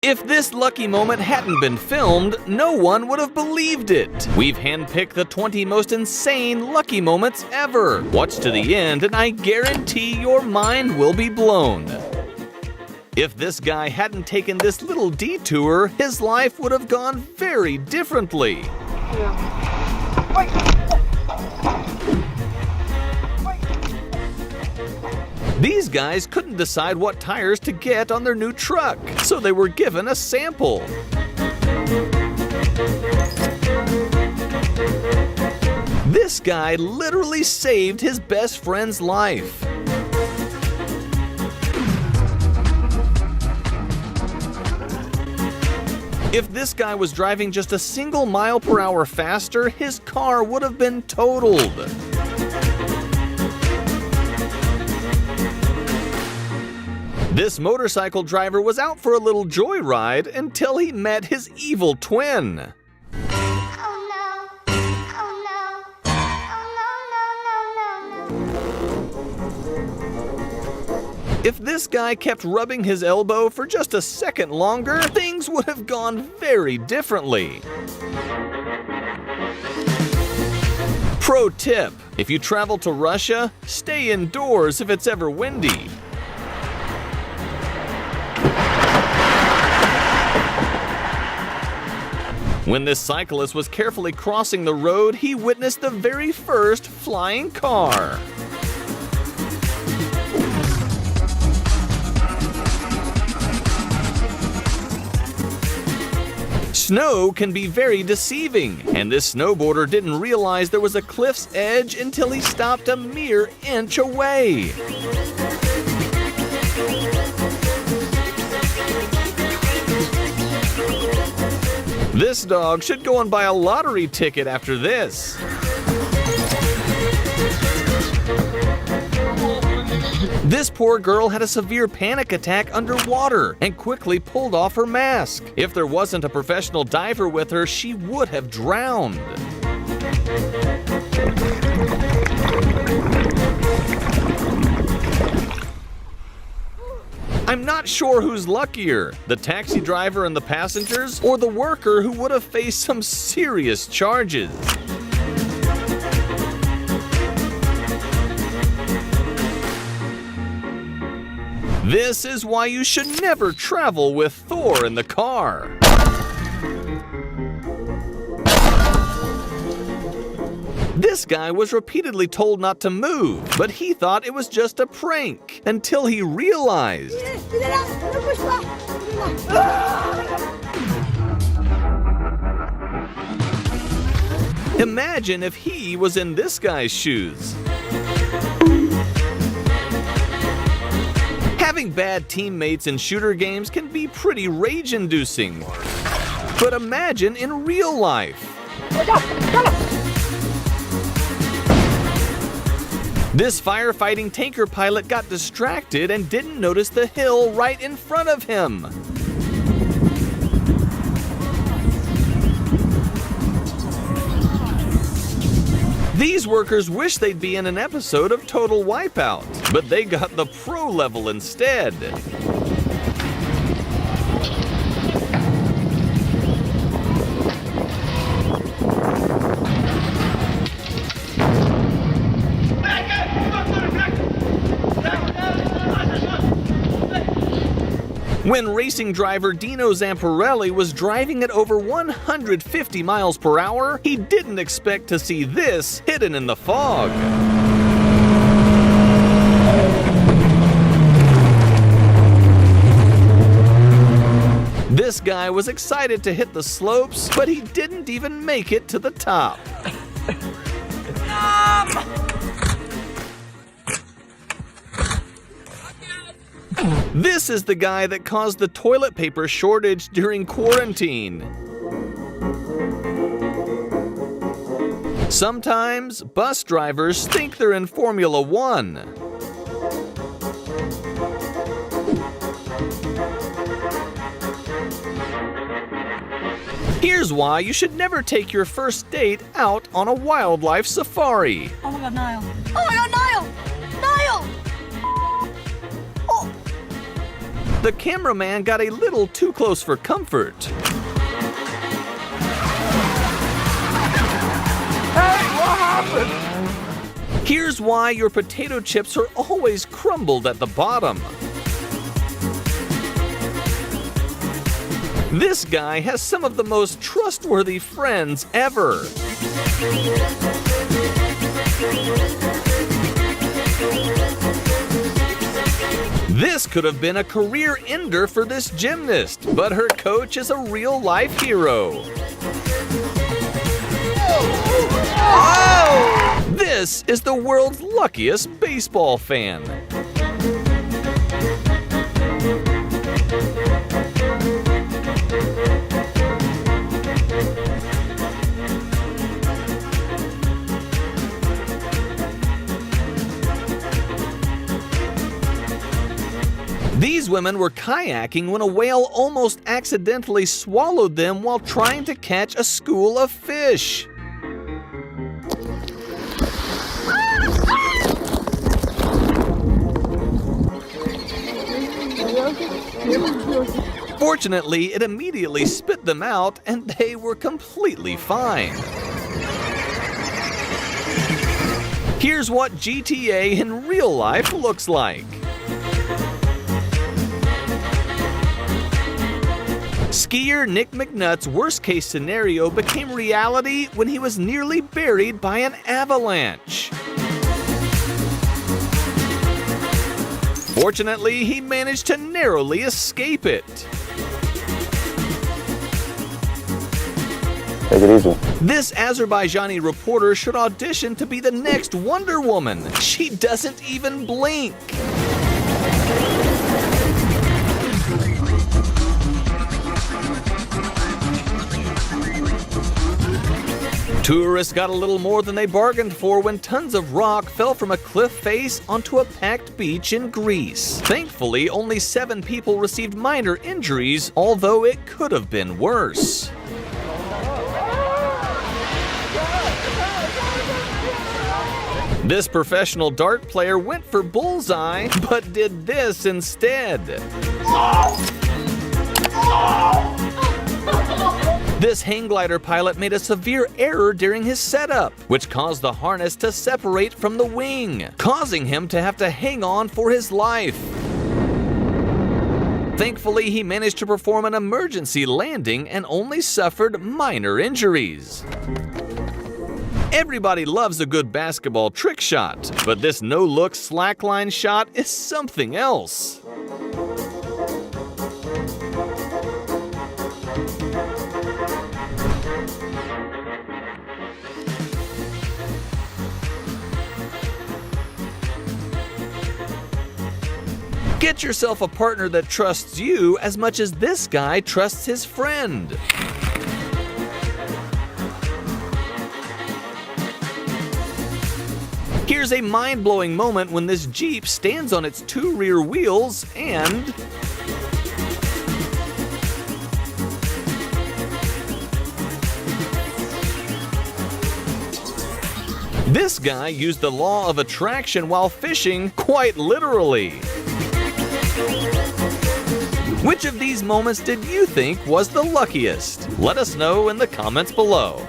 If this lucky moment hadn't been filmed, no one would have believed it. We've handpicked the 20 most insane lucky moments ever. Watch to the end and I guarantee your mind will be blown. If this guy hadn't taken this little detour, his life would have gone very differently. These guys couldn't decide what tires to get on their new truck, so they were given a sample. This guy literally saved his best friend's life. If this guy was driving just a single mile per hour faster, his car would have been totaled. This motorcycle driver was out for a little joyride until he met his evil twin. If this guy kept rubbing his elbow for just a second longer, things would have gone very differently. Pro tip: if you travel to Russia, stay indoors if it's ever windy. When this cyclist was carefully crossing the road, he witnessed the very first flying car. Snow can be very deceiving, and this snowboarder didn't realize there was a cliff's edge until he stopped a mere inch away. This dog should go and buy a lottery ticket after this. This poor girl had a severe panic attack underwater and quickly pulled off her mask. If there wasn't a professional diver with her, she would have drowned. I'm not sure who's luckier, the taxi driver and the passengers, or the worker who would have faced some serious charges. This is why you should never travel with Thor in the car. This guy was repeatedly told not to move, but he thought it was just a prank until he realized. Imagine if he was in this guy's shoes. Having bad teammates in shooter games can be pretty rage-inducing. But imagine in real life. This firefighting tanker pilot got distracted and didn't notice the hill right in front of him. These workers wish they'd be in an episode of Total Wipeout, but they got the pro level instead. When racing driver Dino Zamparelli was driving at over 150 miles per hour, he didn't expect to see this hidden in the fog. This guy was excited to hit the slopes, but he didn't even make it to the top. This is the guy that caused the toilet paper shortage during quarantine. Sometimes bus drivers think they're in Formula One. Here's why you should never take your first date out on a wildlife safari. Oh my God, Niall. Oh my God, Niall! Niall! The cameraman got a little too close for comfort. Hey, what happened? Here's why your potato chips are always crumbled at the bottom. This guy has some of the most trustworthy friends ever. This could have been a career ender for this gymnast, but her coach is a real-life hero. Oh! This is the world's luckiest baseball fan. These women were kayaking when a whale almost accidentally swallowed them while trying to catch a school of fish. Fortunately, it immediately spit them out and they were completely fine. Here's what GTA in real life looks like. Skier Nick McNutt's worst-case scenario became reality when he was nearly buried by an avalanche. Fortunately, he managed to narrowly escape it. Take it easy. This Azerbaijani reporter should audition to be the next Wonder Woman. She doesn't even blink. Tourists got a little more than they bargained for when tons of rock fell from a cliff face onto a packed beach in Greece. Thankfully, only 7 people received minor injuries, although it could have been worse. This professional dart player went for bullseye, but did this instead. This hang glider pilot made a severe error during his setup, which caused the harness to separate from the wing, causing him to have to hang on for his life. Thankfully, he managed to perform an emergency landing and only suffered minor injuries. Everybody loves a good basketball trick shot, but this no-look slackline shot is something else. Get yourself a partner that trusts you as much as this guy trusts his friend. Here's a mind-blowing moment when this Jeep stands on its 2 rear wheels and this guy used the law of attraction while fishing quite literally. Which of these moments did you think was the luckiest? Let us know in the comments below.